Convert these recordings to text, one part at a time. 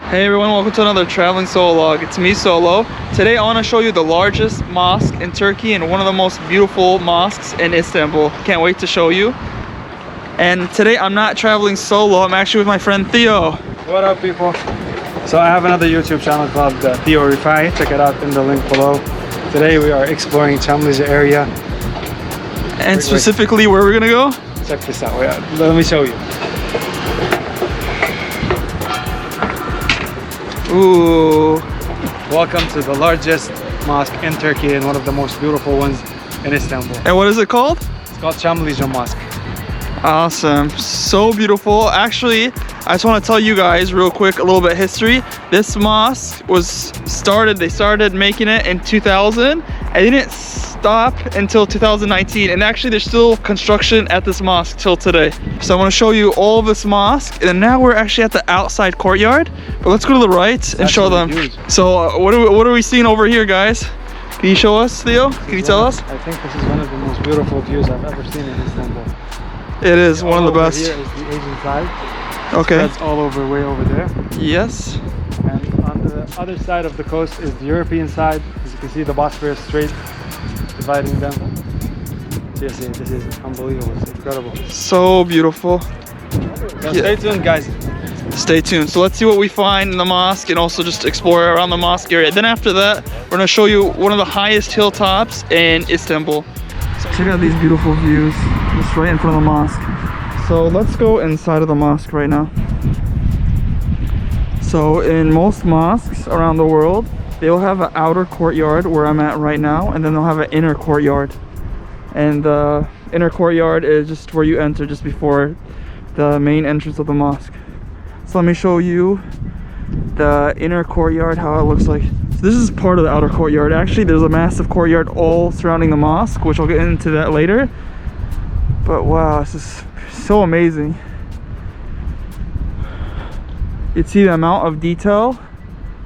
Hey everyone, welcome to another traveling solo vlog. It's me, Solo. Today I want to show you the largest mosque in Turkey and one of the most beautiful mosques in Istanbul. Can't wait to show you. And today I'm not traveling solo, I'm actually with my friend Theo. What up, people? So I have another YouTube channel called Theo Rifaii. Check it out in the link below. Today we are exploring Camlija area. And specifically where we're gonna go? Check this out. Let me show you. Ooh. Welcome to the largest mosque in Turkey and one of the most beautiful ones in Istanbul. And what is it called? It's called Çamlıca Mosque. Awesome, so beautiful. Actually, I just want to tell you guys real quick a little bit of history. This mosque was they started making it in 2000 and they didn't stop until 2019, and actually there's still construction at this mosque till today. So I want to show you all of this mosque, and now we're actually at the outside courtyard, but let's go to the right and show them. Huge. So what are we seeing over here, guys? Can you show us, Theo? Can you tell us? I think this is one of the most beautiful views I've ever seen in Istanbul. It is one of the best. Here is the Asian side. Okay. That's all over, way over there. Yes. And on the other side of the coast is the European side. As you can see, the Bosphorus Strait dividing them. Seriously, this is unbelievable. It's incredible. So beautiful. So stay tuned, guys. Stay tuned. So let's see what we find in the mosque and also just explore around the mosque area. Then after that, we're gonna show you one of the highest hilltops in Istanbul. So check out these beautiful views just right in front of the mosque. So let's go inside of the mosque right now. So in most mosques around the world, they'll have an outer courtyard where I'm at right now, and then they'll have an inner courtyard. And the inner courtyard is just where you enter just before the main entrance of the mosque. So let me show you the inner courtyard, how it looks like. So this is part of the outer courtyard. Actually, there's a massive courtyard all surrounding the mosque, which I'll get into that later. But wow, this is so amazing. You'd see the amount of detail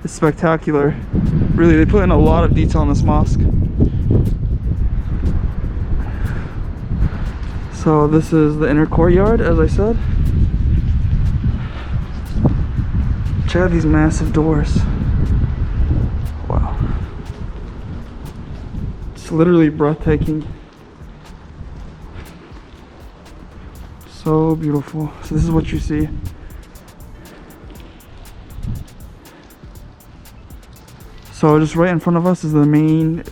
is spectacular. Really, they put in a lot of detail in this mosque. So this is the inner courtyard, as I said. Check out these massive doors. Wow. It's literally breathtaking. So beautiful. So this is what you see. So just right in front of us is the main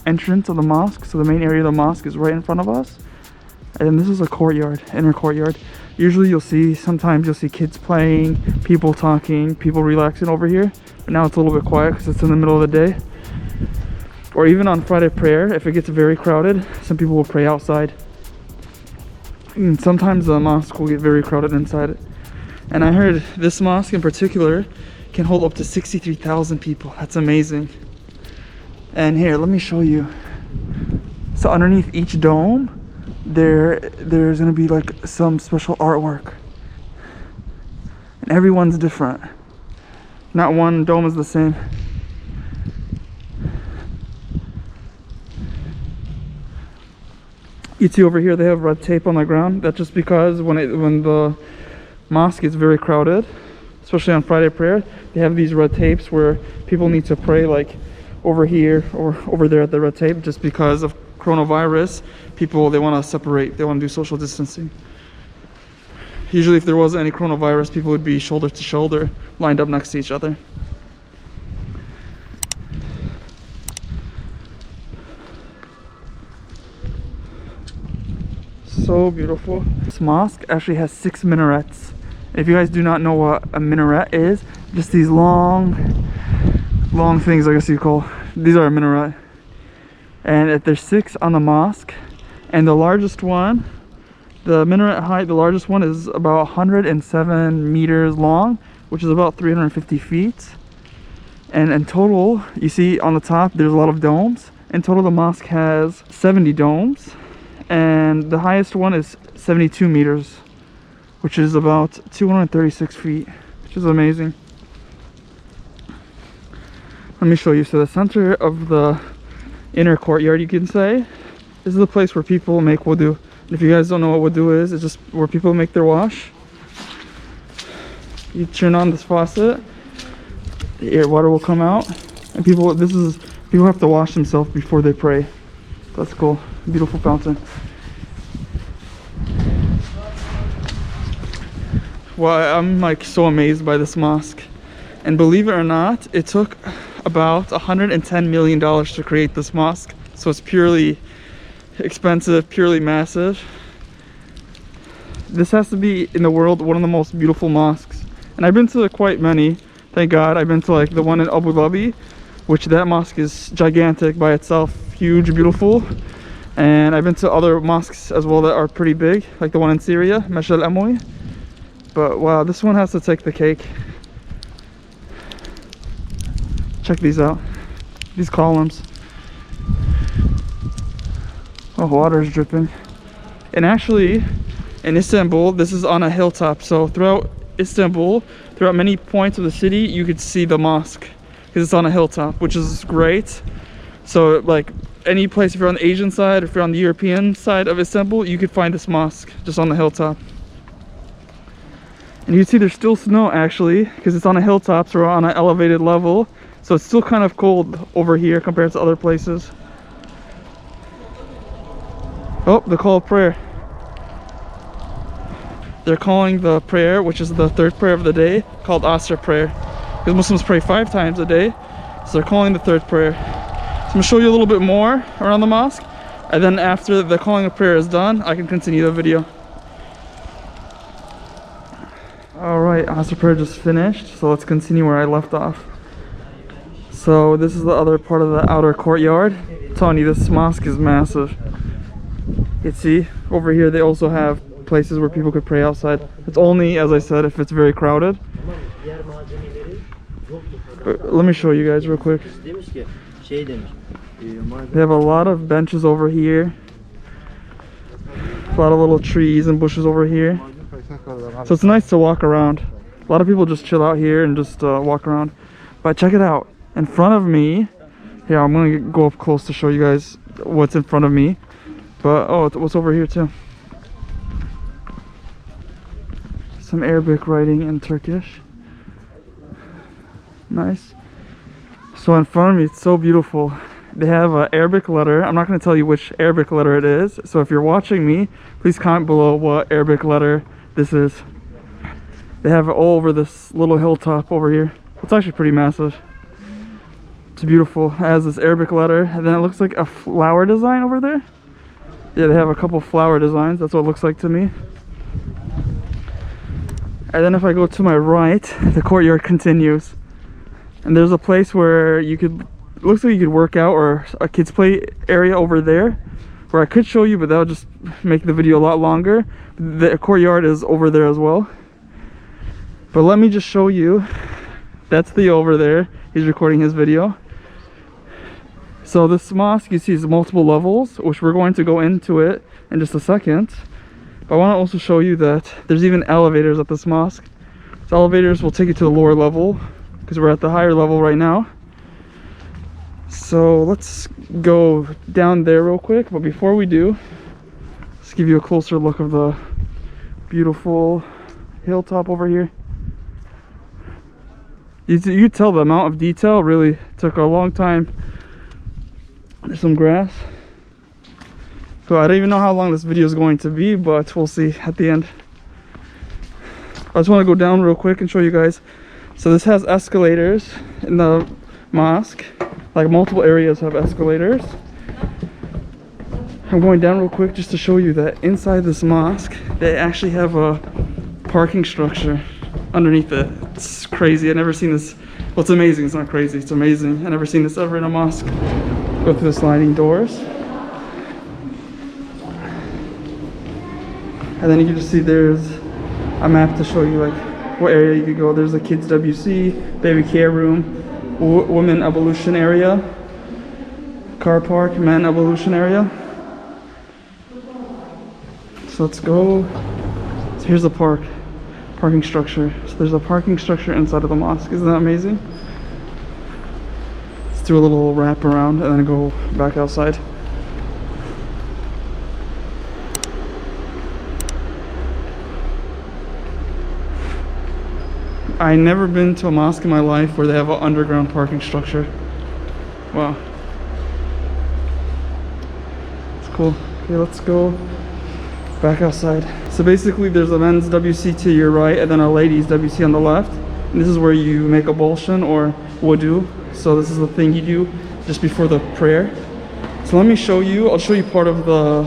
entrance of the mosque. So the main area of the mosque is right in front of us. And this is a courtyard, inner courtyard. Usually sometimes you'll see kids playing, people talking, people relaxing over here. But now it's a little bit quiet because it's in the middle of the day. Or even on Friday prayer, if it gets very crowded, some people will pray outside. And sometimes the mosque will get very crowded inside it. And I heard this mosque in particular can hold up to 63,000 people. That's amazing. And here, let me show you. So underneath each dome, there's gonna be like some special artwork, and everyone's different. Not one dome is the same. You see over here they have red tape on the ground. That's just because when the mosque is very crowded, especially on Friday prayer, they have these red tapes where people need to pray like over here or over there at the red tape, just because of coronavirus. People, they want to separate, they want to do social distancing. Usually if there wasn't any coronavirus, people would be shoulder to shoulder, lined up next to each other. So beautiful. This mosque actually has 6 minarets. If you guys do not know what a minaret is, just these long things, I guess you call. These are a minaret. And there's 6 on the mosque, and the largest one, the minaret height, the largest one is about 107 meters long, which is about 350 feet. And in total, you see on the top there's a lot of domes. In total the mosque has 70 domes, and the highest one is 72 meters, which is about 236 feet, which is amazing. Let me show you. So the center of the inner courtyard, you can say, this is the place where people make wudu. And if you guys don't know what wudu is, it's just where people make their wash. You turn on this faucet the air water will come out, and people have to wash themselves before they pray. That's cool. Beautiful fountain. Well, I'm like so amazed by this mosque, and believe it or not, it took about $110 million to create this mosque. So it's purely expensive, purely massive. This has to be in the world one of the most beautiful mosques, and I've been to quite many, thank God. I've been to like the one in Abu Dhabi, which that mosque is gigantic by itself, huge, beautiful. And I've been to other mosques as well that are pretty big, like the one in Syria, Masjid al-Amoui. But wow, this one has to take the cake. Check these out, these columns. Oh, water is dripping. And actually, in Istanbul, this is on a hilltop. So throughout Istanbul, throughout many points of the city, you could see the mosque because it's on a hilltop, which is great. So like any place, if you're on the Asian side, if you're on the European side of Istanbul, you could find this mosque just on the hilltop. And you can see there's still snow actually, because it's on a hilltop, so we're on an elevated level. So it's still kind of cold over here compared to other places. Oh, the call of prayer. They're calling the prayer, which is the third prayer of the day, called Asr prayer. Because Muslims pray 5 times a day, so they're calling the third prayer. So I'm going to show you a little bit more around the mosque, and then after the calling of prayer is done, I can continue the video. Alright, Asr prayer just finished, so let's continue where I left off. So this is the other part of the outer courtyard. I'm telling you, this mosque is massive. You can see over here they also have places where people could pray outside. It's only, as I said, if it's very crowded. Let me show you guys real quick. They have a lot of benches over here, a lot of little trees and bushes over here, so it's nice to walk around. A lot of people just chill out here and just walk around. But check it out, in front of me here, I'm gonna go up close to show you guys what's in front of me. But oh, what's over here too? Some Arabic writing in Turkish. Nice. So in front of me, it's so beautiful. They have an Arabic letter. I'm not going to tell you which Arabic letter it is. So if you're watching me, please comment below what Arabic letter this is. They have it all over this little hilltop over here. It's actually pretty massive. It's beautiful. It has this Arabic letter, and then it looks like a flower design over there. Yeah, they have a couple flower designs. That's what it looks like to me. And then if I go to my right, the courtyard continues. And there's a place where you could, it looks like you could work out, or a kids play area over there, where I could show you, but that would just make the video a lot longer. The courtyard is over there as well. But let me just show you. That's Theo over there. He's recording his video. So this mosque, you see, is multiple levels, which we're going to go into it in just a second. But I want to also show you that there's even elevators at this mosque. So elevators will take you to the lower level, because we're at the higher level right now. So let's go down there real quick. But before we do, let's give you a closer look of the beautiful hilltop over here. You tell the amount of detail really took a long time. There's some grass. So I don't even know how long this video is going to be, but we'll see at the end. I just want to go down real quick and show you guys. So this has escalators in the mosque. Like multiple areas have escalators. I'm going down real quick just to show you that inside this mosque, they actually have a parking structure underneath it. It's crazy. I've never seen this. Well, it's amazing. It's not crazy. It's amazing. I've never seen this ever in a mosque. Go through the sliding doors. And then you can just see there's a map to show you like what area you could go. There's a kids WC, baby care room, women ablution area, car park, men ablution area. So let's go. So here's the parking structure. So there's a parking structure inside of the mosque. Isn't that amazing? Let's do a little wrap around and then go back outside. I never been to a mosque in my life where they have an underground parking structure. Wow. It's cool. Okay, let's go back outside. So basically there's a men's WC to your right and then a ladies WC on the left. And this is where you make ablution or wudu. So this is the thing you do just before the prayer. So let me show you. I'll show you part of the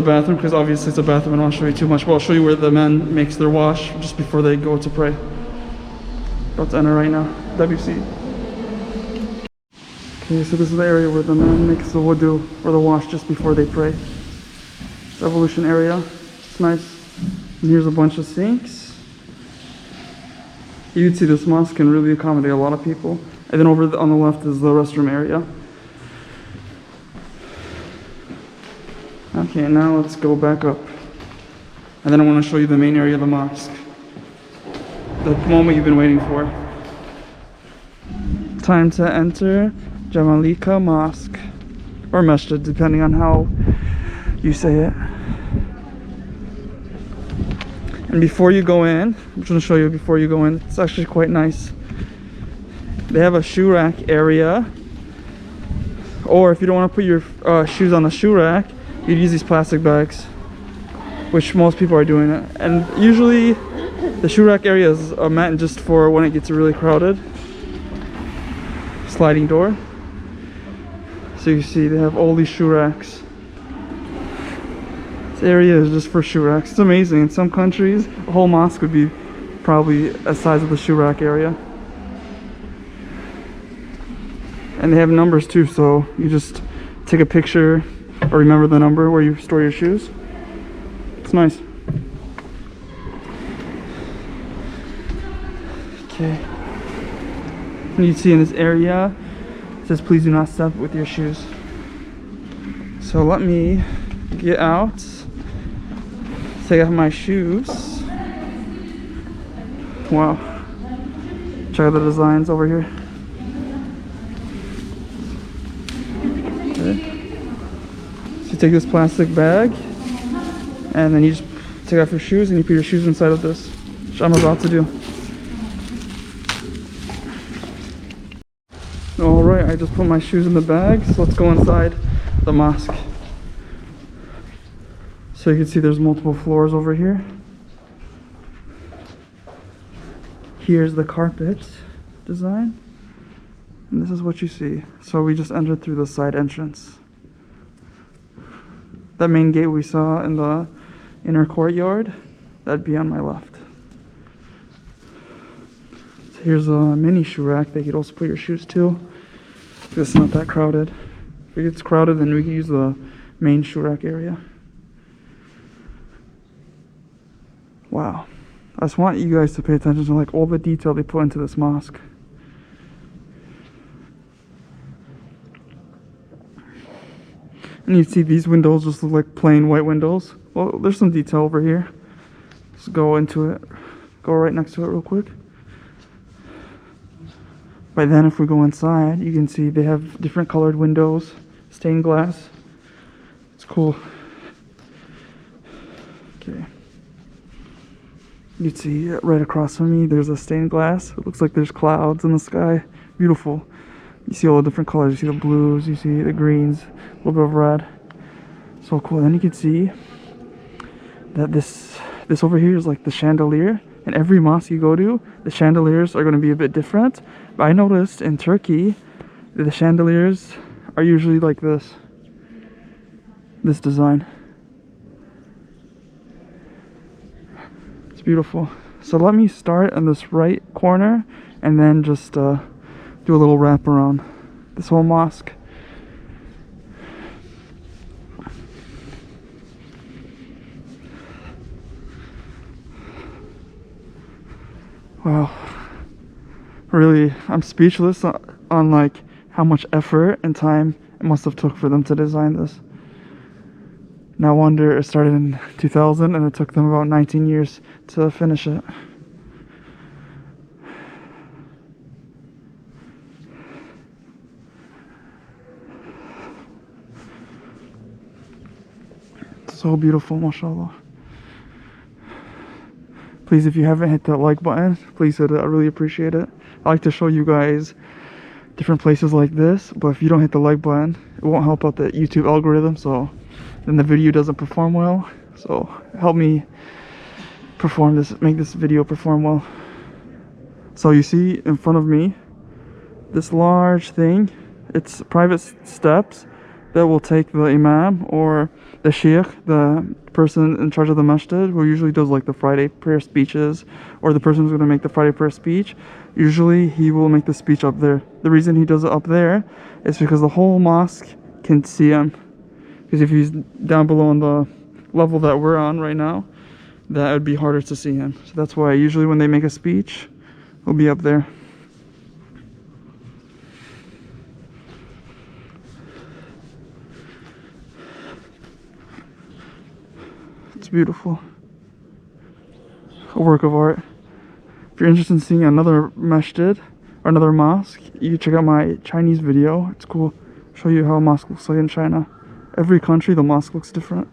bathroom because obviously it's a bathroom. I don't want to show you too much, but I'll show you where the men makes their wash just before they go to pray. About to enter right now. WC. Okay, so this is the area where the man makes the wudu or the wash just before they pray. It's evolution area. It's nice. And here's a bunch of sinks. You can see this mosque can really accommodate a lot of people. And then over on the left is the restroom area. Okay, now let's go back up. And then I want to show you the main area of the mosque. The moment you've been waiting for. Time to enter Camlica Mosque. Or Masjid, depending on how you say it. And before you go in, I'm just going to show you before you go in. It's actually quite nice. They have a shoe rack area. Or if you don't want to put your shoes on the shoe rack, you'd use these plastic bags, which most people are doing it. And usually the shoe rack area is meant just for when it gets really crowded. Sliding door. So you see they have all these shoe racks. This area is just for shoe racks. It's amazing. In some countries, a whole mosque would be probably the size of the shoe rack area. And they have numbers too, so you just take a picture or remember the number where you store your shoes. It's nice. Okay. And you see in this area, it says please do not step with your shoes. So let me get out, take off my shoes. Wow. Check out the designs over here. Okay. So you take this plastic bag and then you just take off your shoes and you put your shoes inside of this, which I'm about to do. Alright, I just put my shoes in the bag, so let's go inside the mosque. So you can see there's multiple floors over here. Here's the carpet design. And this is what you see. So we just entered through the side entrance. That main gate we saw in the inner courtyard, that'd be on my left. So here's a mini shoe rack that you could also put your shoes to. It's not that crowded. If it gets crowded, then we can use the main shoe rack area. Wow. I just want you guys to pay attention to like all the detail they put into this mosque. And you see these windows just look like plain white windows. Well, there's some detail over here. Let's go into it. Go right next to it real quick. By then, if we go inside, you can see they have different colored windows, stained glass. It's cool. Okay. You can see right across from me, there's a stained glass. It looks like there's clouds in the sky. Beautiful. You see all the different colors. You see the blues, you see the greens, a little bit of red. So cool. Then you can see that this over here is like the chandelier. And every mosque you go to, the chandeliers are going to be a bit different. But I noticed in Turkey, the chandeliers are usually like this design. It's beautiful. So let me start in this right corner and then just do a little wrap around this whole mosque. Wow. Really, I'm speechless on like how much effort and time it must have took for them to design this. No wonder it started in 2000 and it took them about 19 years to finish it. So beautiful, mashallah. Please, if you haven't hit that like button, please hit it. I really appreciate it. I like to show you guys different places like this, but if you don't hit the like button, it won't help out the YouTube algorithm, so then the video doesn't perform well. So help me perform this, make this video perform well. So you see in front of me this large thing, it's private steps that will take the imam or the sheikh, the person in charge of the masjid, who usually does like the Friday prayer speeches, or the person who's going to make the Friday prayer speech. Usually he will make the speech up there. The reason he does it up there is because the whole mosque can see him. Because if he's down below on the level that we're on right now, that would be harder to see him. So that's why usually when they make a speech, he'll be up there. It's beautiful. A work of art. If you're interested in seeing another masjid or another mosque, you can check out my Chinese video. It's cool. I'll show you how a mosque looks like in China. Every country, the mosque looks different.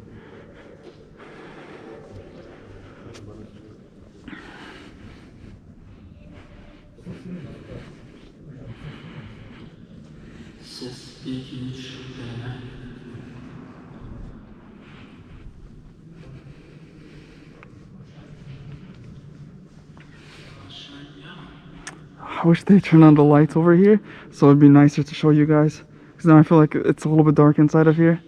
I wish they turned on the lights over here so it'd be nicer to show you guys, because now I feel like it's a little bit dark inside of here.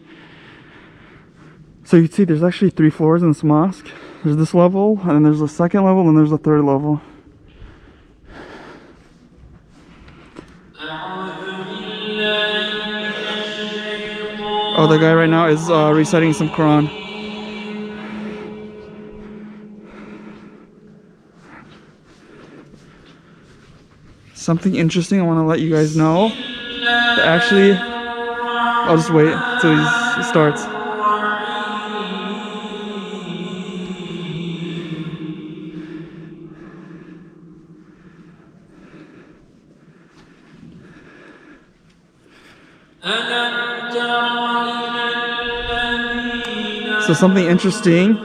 So you can see there's actually 3 floors in this mosque. There's this level, and then there's a second level, and there's a third level. Oh, the guy right now is reciting some Quran. Something interesting I want to let you guys know. Actually, I'll just wait until he starts. So something interesting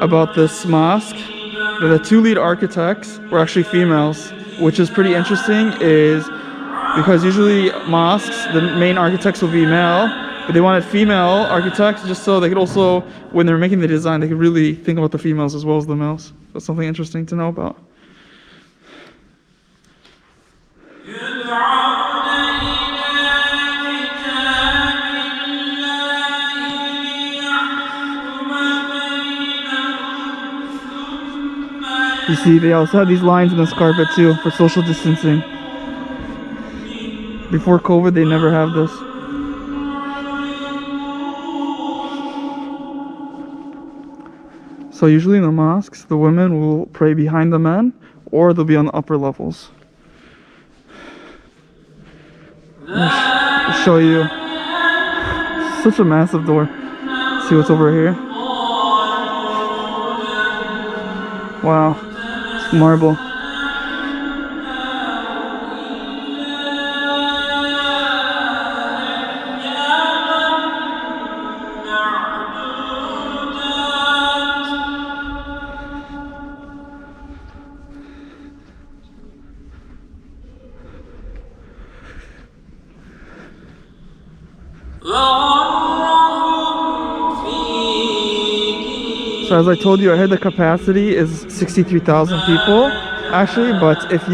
about this mosque, that the 2 lead architects were actually females, which is pretty interesting, is because usually mosques, the main architects will be male, but they wanted female architects just so they could also, when they're making the design, they could really think about the females as well as the males. That's something interesting to know about. You see, they also have these lines in this carpet too for social distancing. Before COVID, they never have this. So usually in the mosques, the women will pray behind the men, or they'll be on the upper levels. I'll show you. Such a massive door. See what's over here? Wow. It's marble. So as I told you, I heard the capacity is 63,000 people, actually, but if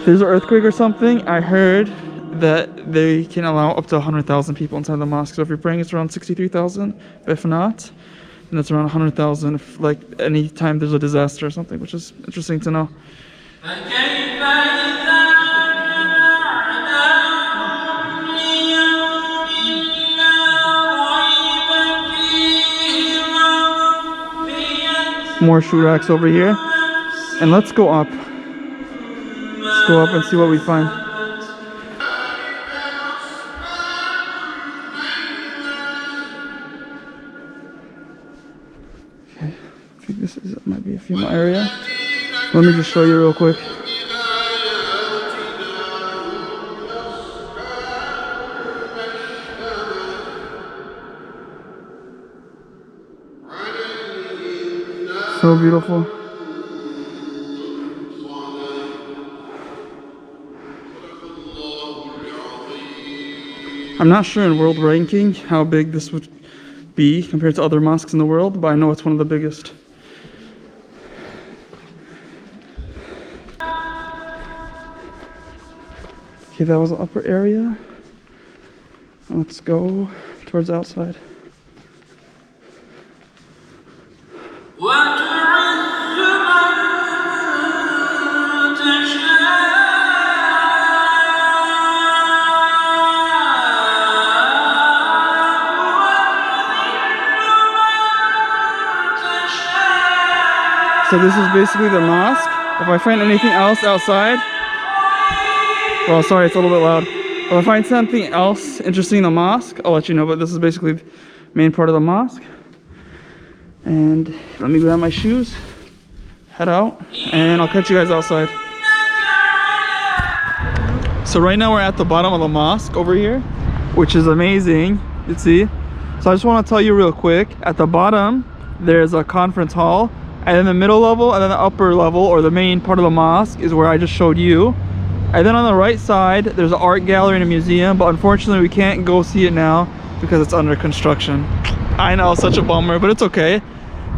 there's an earthquake or something, I heard that they can allow up to 100,000 people inside the mosque. So if you're praying, it's around 63,000, but if not, then it's around 100,000 if, like, any time there's a disaster or something, which is interesting to know. More shoe racks over here, and let's go up. Let's go up and see what we find. Okay, I think this might be a female area. Let me just show you real quick. So beautiful. I'm not sure in world ranking how big this would be compared to other mosques in the world, but I know it's one of the biggest. Okay, that was the upper area. Let's go towards the outside. So this is basically the mosque. If I find anything else outside, well, sorry, it's a little bit loud. If I find something else interesting in the mosque, I'll let you know, but this is basically the main part of the mosque. And let me grab my shoes, head out, and I'll catch you guys outside. So right now we're at the bottom of the mosque over here, which is amazing, you see. So I just want to tell you real quick, at the bottom, there's a conference hall, and then the middle level and then the upper level, or the main part of the mosque, is where I just showed you. And then on the right side, there's an art gallery and a museum, but unfortunately we can't go see it now because it's under construction. I know, such a bummer, but it's okay.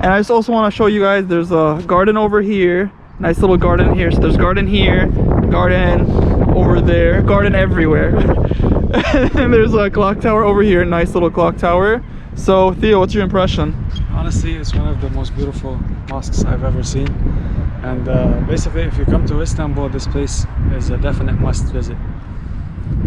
And I just also want to show you guys, there's a garden over here, nice little garden here. So there's garden here, garden over there, garden everywhere. And there's a clock tower over here, nice little clock tower. So Theo, what's your impression? Honestly, it's one of the most beautiful mosques I've ever seen. And basically, if you come to Istanbul, this place is a definite must visit.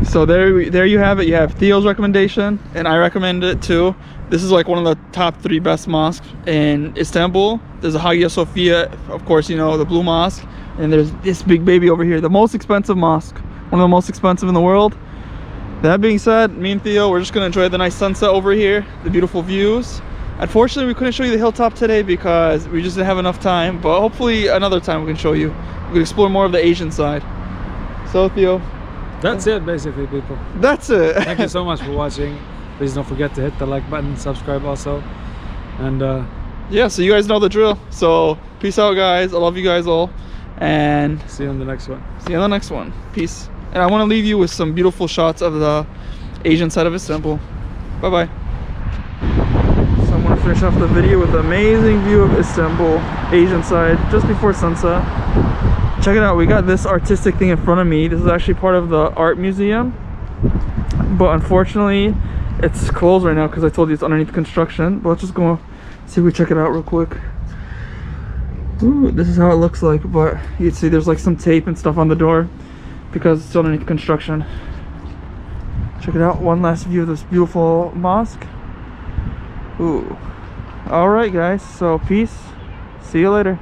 So there you have it. You have Theo's recommendation, and I recommend it too. This is like one of the top 3 best mosques in Istanbul. There's a Hagia Sophia, of course, you know, the Blue Mosque. And there's this big baby over here, the most expensive mosque. One of the most expensive in the world. That being said, me and Theo, we're just gonna enjoy the nice sunset over here, the beautiful views. Unfortunately, we couldn't show you the hilltop today because we just didn't have enough time, but hopefully another time we can show you. We can explore more of the Asian side. So Theo, that's it basically, people. That's it. Thank you so much for watching. Please don't forget to hit the like button, subscribe also. And yeah, so you guys know the drill. So peace out, guys. I love you guys all. And see you on the next one. See you on the next one. Peace. And I want to leave you with some beautiful shots of the Asian side of Istanbul. Bye-bye. So I'm going to finish off the video with an amazing view of Istanbul, Asian side, just before sunset. Check it out, we got this artistic thing in front of me. This is actually part of the art museum, but unfortunately it's closed right now because I told you it's underneath construction. But let's just go see if we check it out real quick. Ooh, this is how it looks like, but you can see there's like some tape and stuff on the door because it's underneath construction. Check it out, one last view of this beautiful mosque. Ooh. All right guys, so peace, see you later.